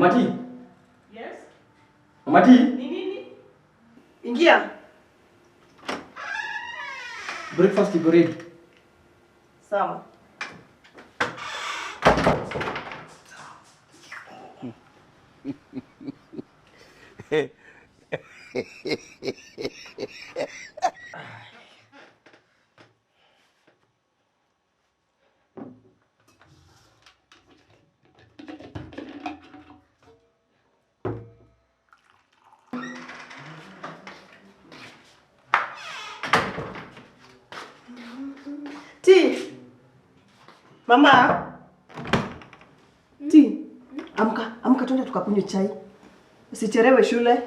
Mama T. Yes. Mama T. Nini? Ingia. Breakfast iko ready. Sawa. T. Mama. T. Amka twende tukakunywe chai. Usichelewe shule.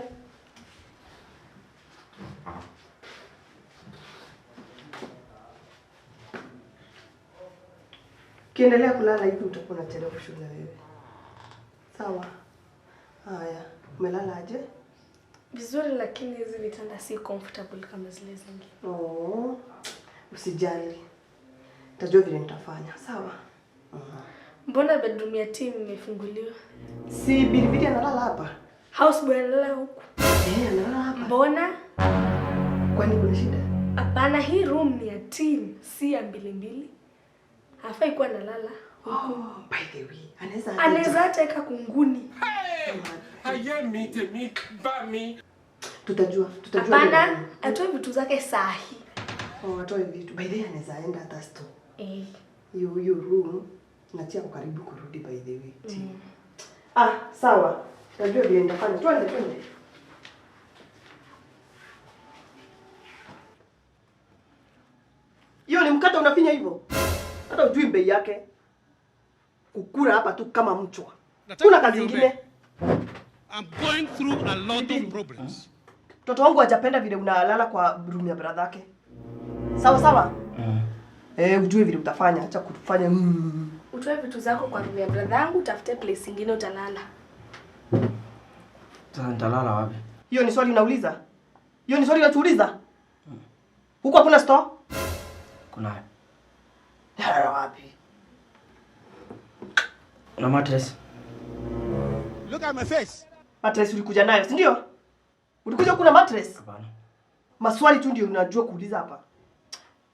Kiendelea kulala hivi utakuwa unachelewa shule wewe. Sawa. Haya, umelala aje? Vizuri, lakini hizi vitanda si comfortable kama zile zingine. Oh. Usijali. Nitajua vile nitafanya. Sawa? Mbona bedroom ya team imefunguliwa? Si Bilibili analala hapa. Houseboy analala huku. Analala hapa. Mbona? Kwani kuna shida? Hapana, hii room ni ya team, si ya mbili. Hafai kuwa analala huku. By the way, anaweza hata eka kunguni. Tutajua. Hapana, atoe vitu zake sahi. Atoe vitu. By the way, anaweza enda hata store. Hiyo room natia karibu kurudi by the way. Sawa. Tutajua vile nitafanya. Twende. Hiyo ni mkate unafinya hivyo? Hata ujui bei yake. Kukula hapa tu kama mchwa. Kuna kazi nyingine. I'm going through a lot of problems. Mtoto wangu hajapenda vile unalala kwa room ya brother yake. Sawa? Ujue vile utafanya, acha kufanya Utoe vitu zako kwa room ya brother yangu, tafute place nyingine utalala. Sasa nitalala wapi? Hiyo ni swali unauliza? Hiyo ni swali unatuuliza? Huko hakuna store? Kuna. Wapi? Na mattress. Look at my face. Mattress ulikuja nayo, si ndio? Ulikuja kuna mattress? Hapana. Maswali tu ndio unajua kuuliza hapa.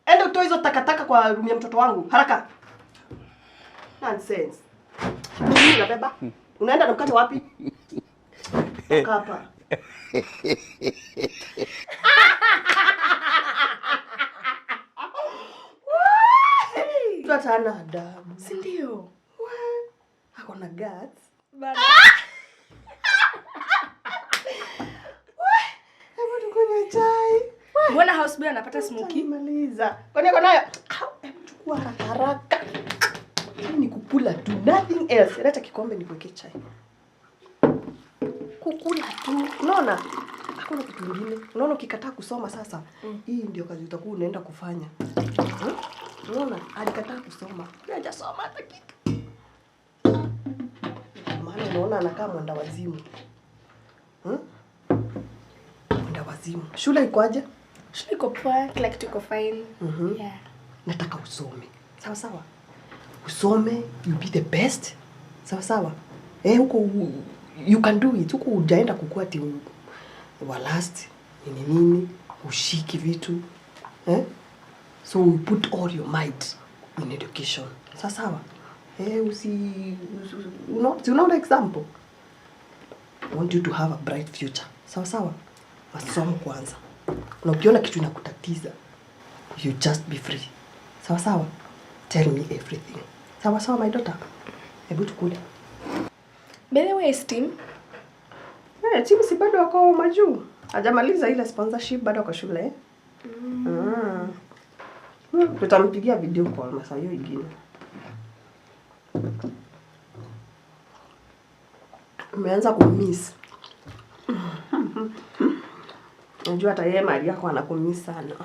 Enda utoe hizo takataka kwa room ya mtoto wangu, haraka. Nonsense. Nini unabeba? Unaenda na mkate wapi? Hapa. Tuta ana adabu. Si ndio? Hako na guts. Bana. Hebu tukunywe chai. Mbona houseboy anapata smoky? Maliza. Kwani uko nayo? Hebu chukua haraka. Ni kukula tu, nothing else. Leta kikombe nikuweke chai. Kukula tu. Unaona? Hakuna kitu kingine. Unaona ukikataa kusoma sasa, hii ndio kazi utakuwa unaenda kufanya. Unaona? Alikataa kusoma. Hajasoma hata kitu. Maana unaona anakaa mwenda wazimu. Mwenda wazimu. Shule iko aje? Shule iko poa, kila kitu iko fine. Yeah. Nataka usome. Sawa? Usome, you be the best. Sawa? Huko you can do it. Huko hujaenda kukua ati wa last nini ushiki vitu. So you put all your might in education. Sawa? Unaona example. I want you to have a bright future. Sawa? Masomo kwanza. Na ukiona kitu inakutatiza, you just be free. Sawa? Tell me everything. Sawa, my daughter. Hebu tukule. By the way, Steam. Team si bado wako majuu. Hajamaliza ile sponsorship, bado wako shule. Tutampigia video call masaa hiyo ingine. Umeanza kumiss. Unajua hata yeye mali yako anakumiss sana.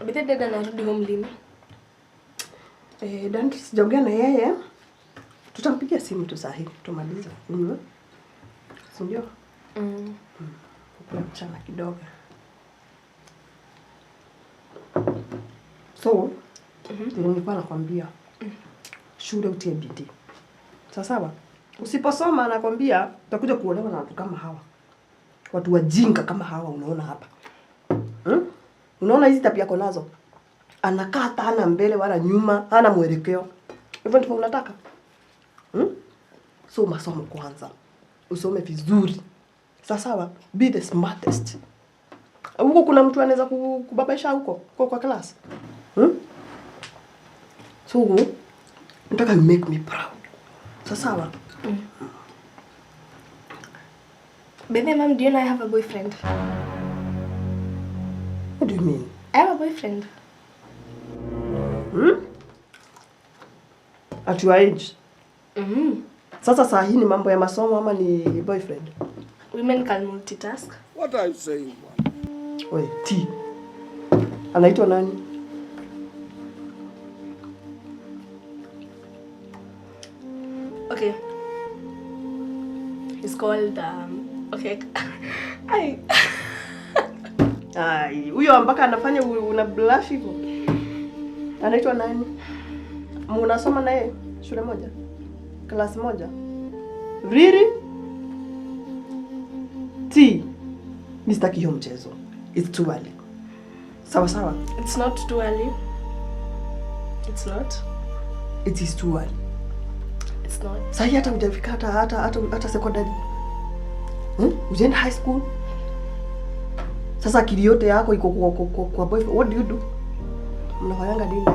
Bidii dada anarudi home lini? Dan sijaongea na yeye. Tutampigia simu tu saa hii tumalize. Si ndio? Kwa mchana kidogo. So, nilikuwa nakwambia shule utie bidii. Sawa? Usiposoma nakwambia utakuja kuolewa na watu kama hawa. Watu wajinga kama hawa unaona hapa. Unaona hizi tabia yako nazo? Anakaa hata hana mbele wala nyuma, hana mwelekeo. Hivyo ndivyo unataka? So masomo kwanza. Usome vizuri. Sawa? Be the smartest. Huko kuna mtu anaweza kubabaisha huko kwa class. So nataka you make me proud. Sawa? Baby, Mom, do you know I have a boyfriend? What do you mean? I have a boyfriend. At your age? Sasa saa hii ni mambo ya masomo ama ni boyfriend? Women can multitask. What are you saying? Wait, T. Anaitwa nani? Okay. It's called okay. Ai, huyo mpaka anafanya una blush hivyo. Anaitwa nani? Mnasoma naye shule moja? Class moja? Really? T. Mr. Kiyo mchezo. It's too early. Sawa. It's not too early. It's not. It is too early. It's not. Sahi hata hujafika hata secondary. Ujaenda high school. Sasa akili yote yako iko kwa boyfriend. What do you do? Mnafanyanga nini?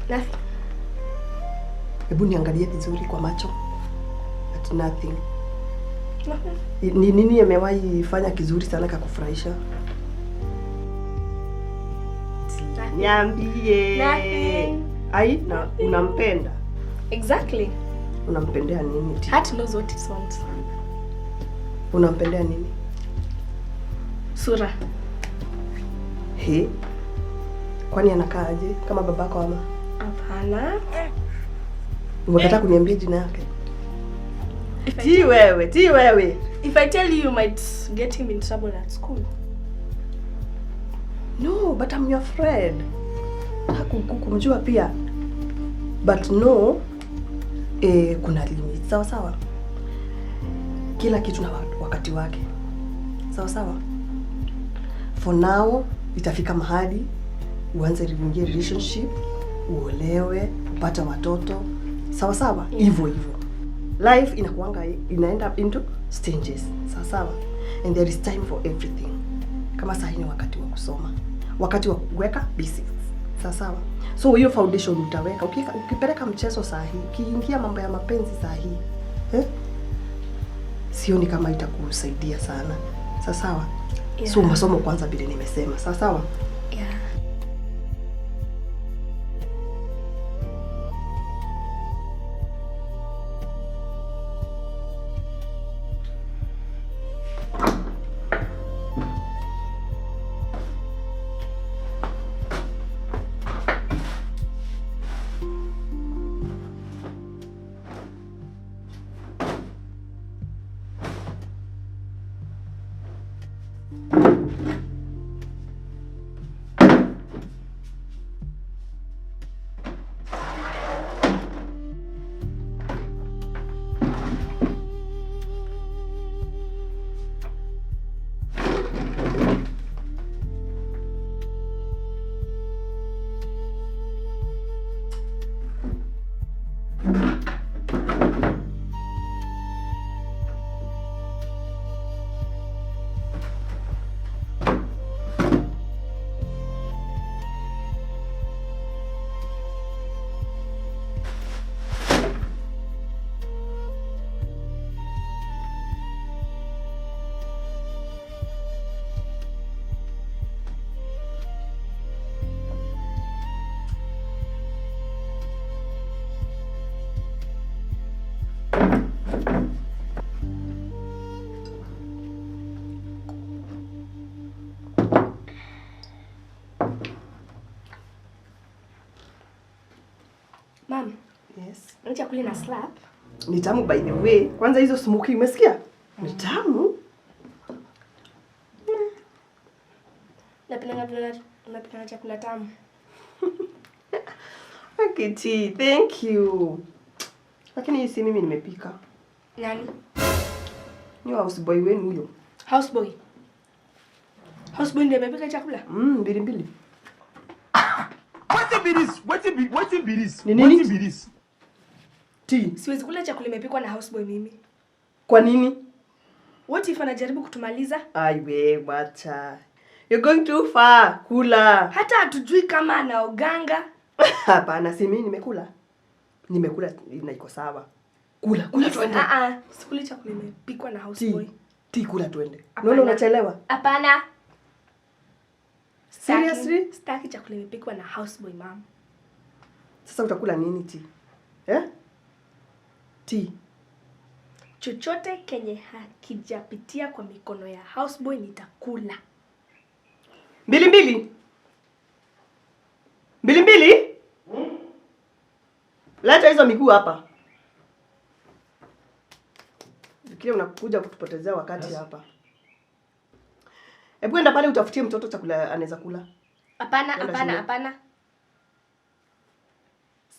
Nothing. Hebu niangalie vizuri kwa macho. At nothing. Nothing. Ni nini amewahi fanya kizuri sana kakufurahisha? Niambie. Nothing. Ai, na unampenda? Exactly. Unampendea nini? Heart knows what it wants. Unampendea nini? Sura. He? Kwani anakaaje kama babako ama? Hapana. Unataka kuniambia jina yake? Ti wewe. If I tell you, you might get him in trouble at school. No, but I'm your friend. Kumjua pia. But no, kuna limit. Sawa. Kila kitu na wakati wake. Sawa. For now, itafika mahali uanze kuingia relationship, uolewe, upate watoto. Sawa. Hivyo. Life inaenda into stages. Sawa. And there is time for everything. Kama sahi ni wakati wa kusoma. Wakati wa kuweka basics. Sawa. So hiyo foundation utaweka. Ukipeleka mchezo sahi, ukiingia mambo ya mapenzi sahi. Sioni kama itakusaidia sana. Sawa. Yeah. So masomo kwanza bila nimesema. Sawa. Yeah. Mom. Yes. Ni chakula na slap. Ni tamu by the way. Kwanza hizo smoky umesikia? Ni tamu. Napenda chakula tamu. Kiti, thank you. Lakini hii si mimi nimepika. Nani? Ni houseboy wenu huyo. Houseboy. Houseboy ndiye amepika chakula? Mbili. What be this? What be this? Ni nini? What be this? Tea. Siwezi kula chakula imepikwa na houseboy mimi. Kwa nini? What if anajaribu kutumaliza? Aiwe, wacha. You're going too far. Kula. Hata hatujui kama anaoganga. Hapana, si mimi nimekula. Nimekula na iko sawa. Kula tuende. Sikuli chakula imepikwa na houseboy. Tea kula tuende. Naona unachelewa. Hapana. Seriously? Sitaki chakula imepikwa na houseboy, mama. Sasa utakula nini tea? Tea. Chochote kenye hakijapitia kwa mikono ya houseboy nitakula. Mbili. Leta hizo miguu hapa. Kile unakuja kutupotezea wakati hapa. Hebu enda pale utafutie mtoto chakula anaweza kula. Hapana.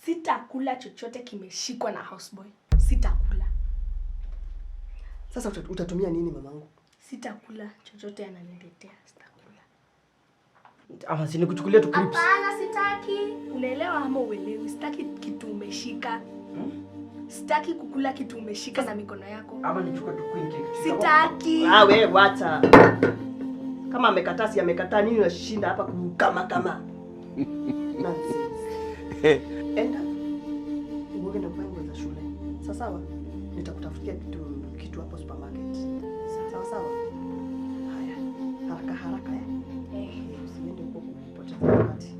Sitakula chochote kimeshikwa na houseboy. Sitakula. Sasa utatumia nini mamangu? Sitakula chochote ananiletea. Sitakula. Ama si nikuchukulia tu clips. Hapana, sitaki. Unaelewa ama uelewi? Sitaki kitu umeshika. Sitaki kukula kitu umeshika na mikono yako. Ama nichukue tu queen cake. Sitaki. Wewe wacha. Kama amekataa si amekataa, nini unashinda hapa kama. Nonsense. Enda. Uoge na mpango za shule. Sawa? Nitakutafutia kitu hapo supermarket. Sawa? Haya. Haraka usiende huko kupoteza wakati.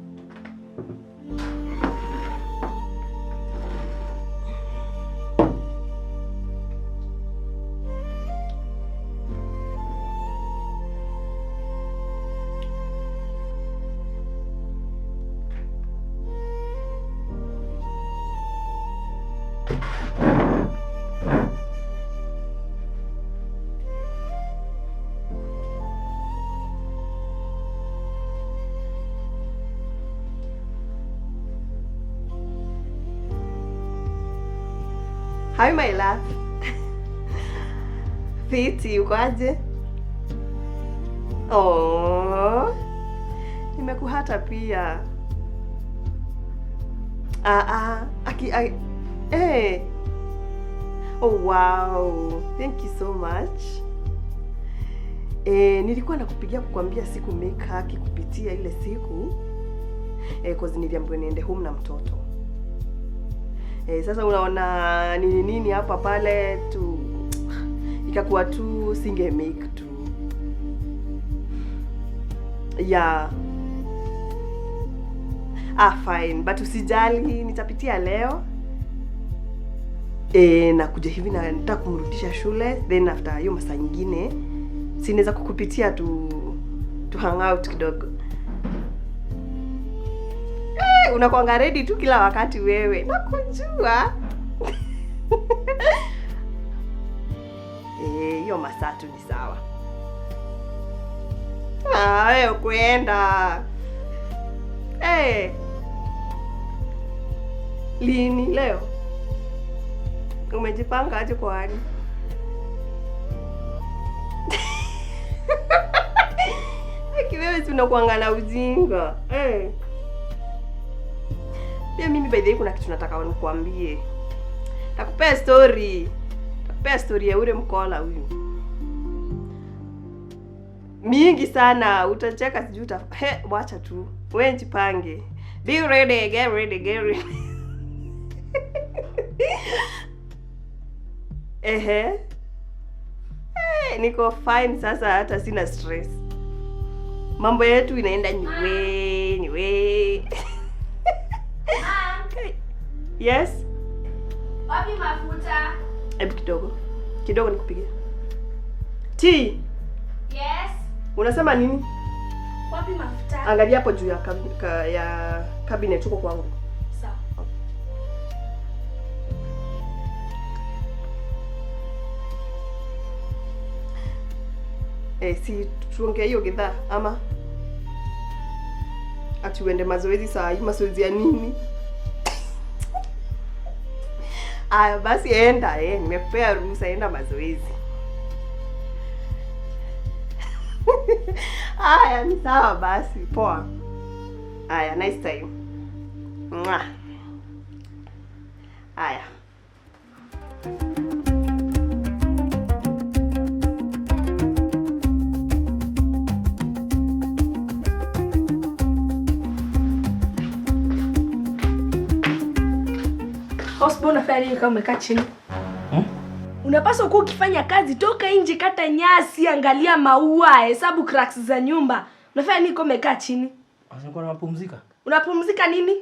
Hi my love. Fiti, uko aje? Oh. Nimekuhata pia. Oh wow. Thank you so much. Nilikuwa nakupigia kukwambia siku make haki kupitia ile siku. Cause niliambiwa niende home na mtoto. Sasa unaona nini hapa pale tu ikakuwa tu singe make tu. Yeah. Fine, but usijali nitapitia leo. Na kuja hivi na nataka kumrudisha shule, then after hiyo masaa nyingine sinaweza kukupitia tu hang out kidogo. Unakuanga ready tu kila wakati wewe. Nakujua. Hiyo masaa tu ni sawa. Wewe kwenda. Lini leo? Umejipanga aje kwani? Wewe unakuanga na ujinga. Pia mimi by the way kuna kitu nataka nikuambie. Nakupea story ya ule mkola huyu. Mingi sana, utacheka sijui wacha tu. Wewe jipange. Be ready, get ready. Niko fine sasa, hata sina stress. Mambo yetu inaenda niwe. Yes? Wapi mafuta? Hebu kidogo nikupigie. Tea. Yes. Unasema nini? Wapi mafuta? Angalia hapo juu ya cabinet huko kwangu. Sawa. Si tuongee hiyo gidhaa ama ati uende mazoezi saa hii, mazoezi ya nini? Aya basi enda, nimekupea ruhusa, enda mazoezi. Aya ni sawa basi, poa. Aya, nice time. Mwah. Aya. Hospo unafanya nini kama umekaa chini? Unapaswa kuwa ukifanya kazi, toka nje, kata nyasi, angalia maua, hesabu cracks za nyumba. Unafanya nini kama umekaa chini? Unakuwa unapumzika? Unapumzika nini?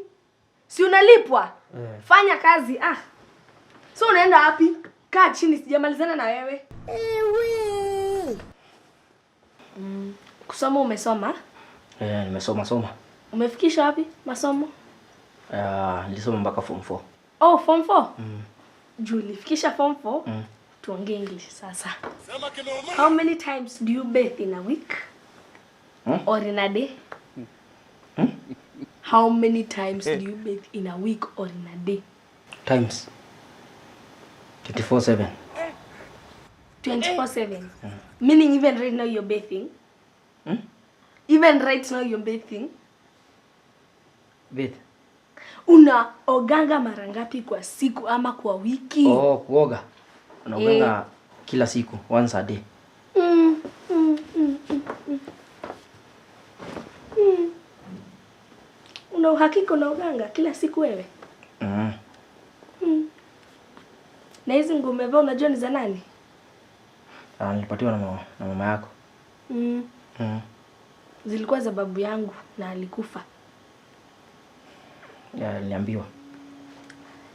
Si unalipwa? Fanya kazi. So unaenda wapi? Kaa chini, sijamalizana na wewe. Kusoma umesoma? Nimesoma. Umefikisha wapi masomo? Nilisoma mpaka form 4. Oh, form 4? Juu ulifikisha form 4? Tuongee English sasa. How many times do you bathe in a week? Or in a day? How many times do you bathe in a week or in a day? Times 24/7. 24/7? Meaning even right now you're bathing? Even right now you're bathing? Bath. Unaoganga mara ngapi kwa siku ama kwa wiki? Kuoga. Unaoganga kila siku, once a day. Una uhakika unaoganga kila siku wewe? Na hizi nguo umevaa unajua ni za nani? Nilipatiwa na mama yako. Zilikuwa za babu yangu na alikufa. Niliambiwa.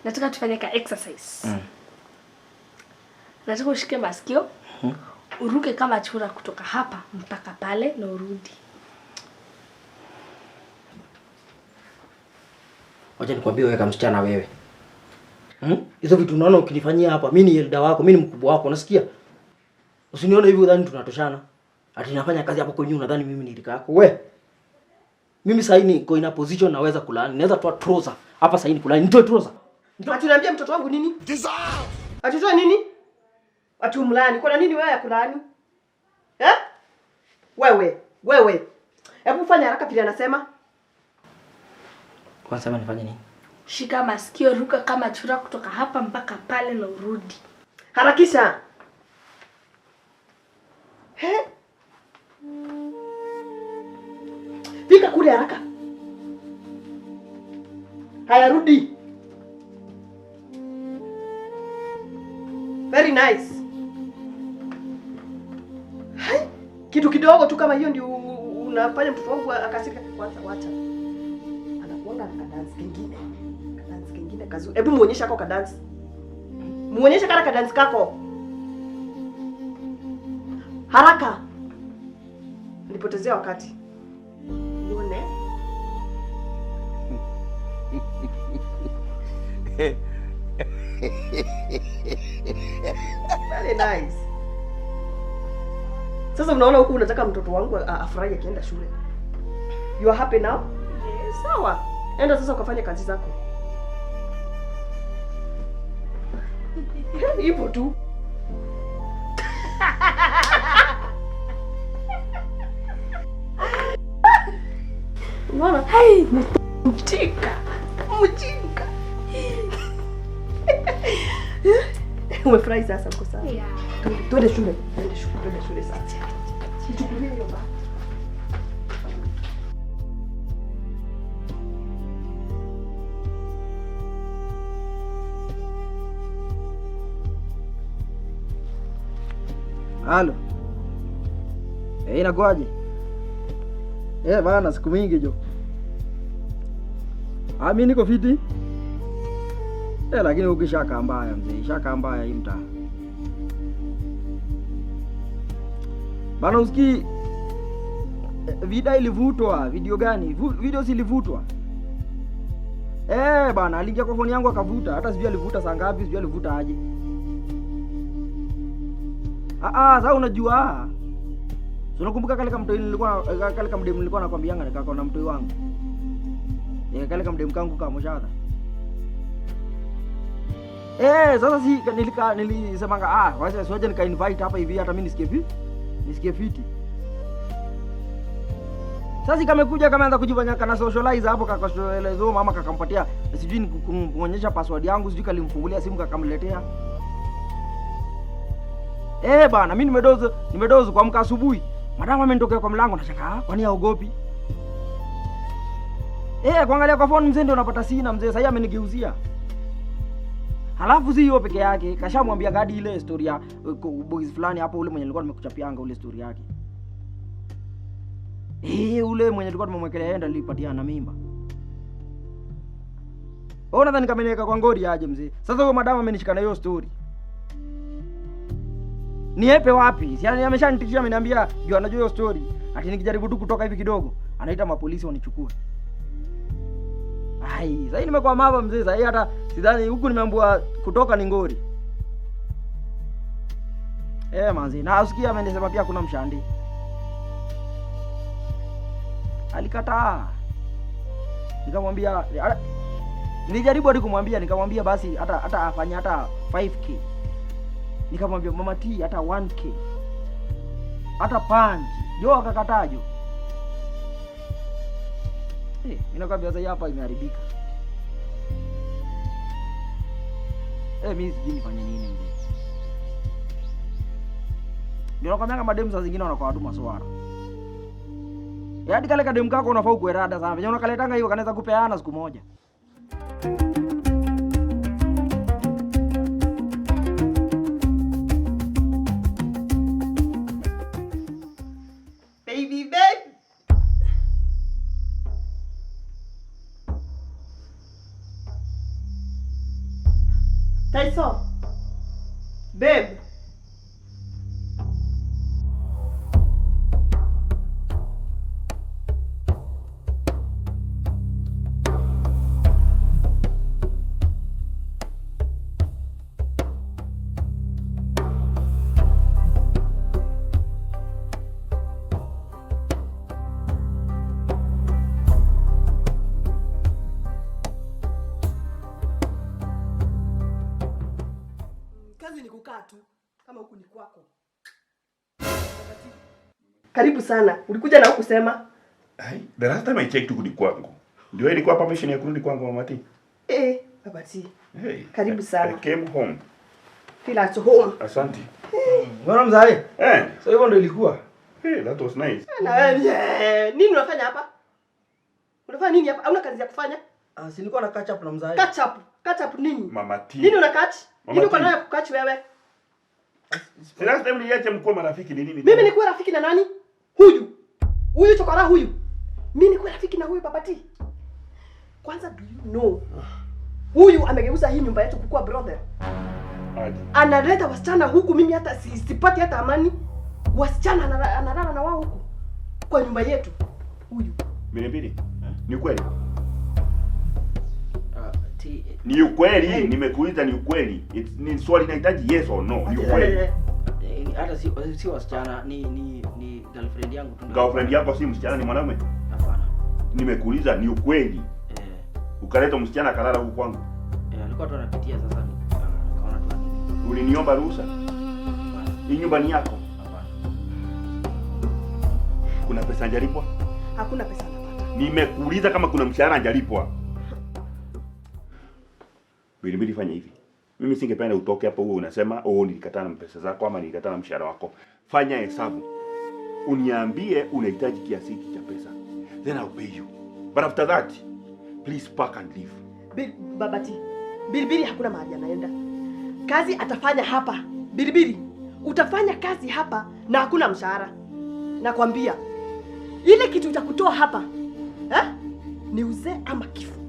Nataka tufanye ka exercise. Nataka ushike masikio. Uruke kama chura kutoka hapa mpaka pale na urudi. Wacha nikwambie wewe kama msichana wewe. Hizo vitu unaona ukinifanyia hapa, mimi ni elder wako, mimi ni mkubwa wako, unasikia? Usinione hivi udhani tunatoshana. Ati nafanya kazi hapo kwenye unadhani mimi ni rika yako. Mimi sasa niko in a position naweza kulaani. Naweza toa trouser hapa sasa kulaani. Nitoe trouser. Ati niambia mtoto wangu nini? Ati toa nini? Ati umlaani. Kuna nini wewe ya kulaani? Wewe. Hebu fanya haraka vile anasema. Kwa sema nifanye nini? Shika masikio, ruka kama chura kutoka hapa mpaka pale na urudi. Harakisha. Fika kule haraka. Haya rudi. Very nice. Hai, kitu kidogo tu kama hiyo ndio unafanya mtoto wangu akasika. Wacha. Anakuanga na dance kingine. Dance kingine kazuri. Hebu muonyeshe kako ka dance. Muonyeshe kana ka dance kako. Haraka. Nilipotezea wakati. Uone. Very nice. Sasa unaona huku unataka mtoto wangu afurahi akienda shule. You are happy now? Yes. Sawa. Enda sasa ukafanye kazi zako. Ipo tu. Unaona? Hai, mjinga. Umefurahi sasa mko sawa? Yeah. Twende shule sasa. Nichukulie hiyo baba. Halo. Inakuaje? Bana siku mingi jo. Mimi niko fiti. Lakini ukishaka mbaya mzee, shaka mbaya hii mtaa. Bana usikii video ilivutwa, video gani? Video zilivutwa. Bana aliingia kwa phone yangu akavuta, hata sijui alivuta saa ngapi, sijui alivuta aje. Sasa unajua. Unakumbuka kale kama mtoi nilikuwa nakwambianga nikako na mtoi wangu. Kale kama mdemu kangu kama mshahara. Sasa si nilisemanga wacha siwaje nika invite hapa hivi hata mimi nisikie fiti. Sasa kamekuja kameanza kujifanya kana socialize hapo kakashoelezo mama kakampatia sijui kuonyesha password yangu sijui kalimfungulia simu kakamletea. Bana mimi nimedozo kuamka asubuhi. Madam amenitokea kwa mlango nashaka kwani haogopi? Kuangalia kwa phone mzee ndio unapata sina mzee sasa amenigeuzia. Halafu si hiyo peke yake, kashamwambia gadi ile story ya boys fulani hapo ule mwenye nilikuwa nimekuchapianga ule story yake. Ule mwenye tulikuwa tumemwekelea yeye ndo nilipatia na mimba. Nadhani kameneka kwa ngori aje mzee. Sasa huyo madam amenishika na hiyo story. Niepe wapi? Si ameshanitishia ameniambia juu anajua hiyo story. Ati nikijaribu tu kutoka hivi kidogo, anaita mapolisi wanichukue. Sasa nimekuwa mava mzee sasa hata sidhani huku nimeambiwa kutoka ni ngori. Manzi, na usikia amenisema pia kuna mshandi. Alikataa. Nikamwambia nilijaribu hadi kumwambia nikamwambia basi hata afanye hata 5k. Nikamwambia mama T hata 1k. Hata punch. Jo akakataa jo. Ninakwambia sasa hapa imeharibika. Mimi sijui nifanye nini mzee. Ndio nakwambia kama demu saa zingine wanakuwa watu maswara. Hadi kale kademu kako unafaa kuerada sana. Venye unakaletanga hiyo kanaweza kupeana siku moja. Baby babe. Tyson. Babe. Tu kama huku ni kwako. Karibu sana. Ulikuja na hukusema? The last time I checked huku ni kwangu. Ndio ilikuwa permission ya kurudi kwangu Mama T. Baba T. Karibu sana. I came home. Feel at home. Asante. Mbona mzae? So hivyo ndio ilikuwa. That was nice. Na wewe nini unafanya hapa? Unafanya nini hapa? Hauna kazi ya kufanya? Si nilikuwa na catch up na mzae. Catch up nini? Mama T. Nini una catch? Nini uko nayo kukatch wewe? Last time niache mkuu marafiki ni nini? Mimi nikuwa rafiki na nani? Huyu chokora huyu. Mimi nikuwa rafiki na huyu Baba T. Kwanza do you know? Huyu amegeuza hii nyumba yetu kukua brother. Analeta wasichana huku mimi hata sipati hata amani. Wasichana analala na wao huku kwa nyumba yetu. Huyu. Bilibili. Ni kweli? Ni ukweli, nimekuuliza ni ukweli. Ni swali linahitaji yes or no. Ni ukweli. Hata si wasichana ni girlfriend yangu tu. Girlfriend yako si msichana, ni mwanaume? Hapana. Nimekuuliza ni ukweli. Ukaleta msichana kalala huko kwangu. Alikuwa tu anapitia sasa nikaona tu. Uliniomba ruhusa? Hii nyumba ni yako? Hapana. Kuna pesa njalipwa? Hakuna pesa napata. Nimekuuliza kama kuna mshahara njalipwa. Bilibili fanya hivi. Mimi singependa utoke hapo wewe unasema nilikataa na pesa zako ama nilikataa na mshahara wako. Fanya hesabu. Uniambie unahitaji kiasi hiki cha pesa. Then I'll pay you. But after that, please pack and leave. Baba T. Bilibili hakuna mahali anaenda. Kazi atafanya hapa. Bilibili, utafanya kazi hapa na hakuna mshahara. Nakwambia. Ile kitu utakutoa hapa. Ni uzee ama kifo.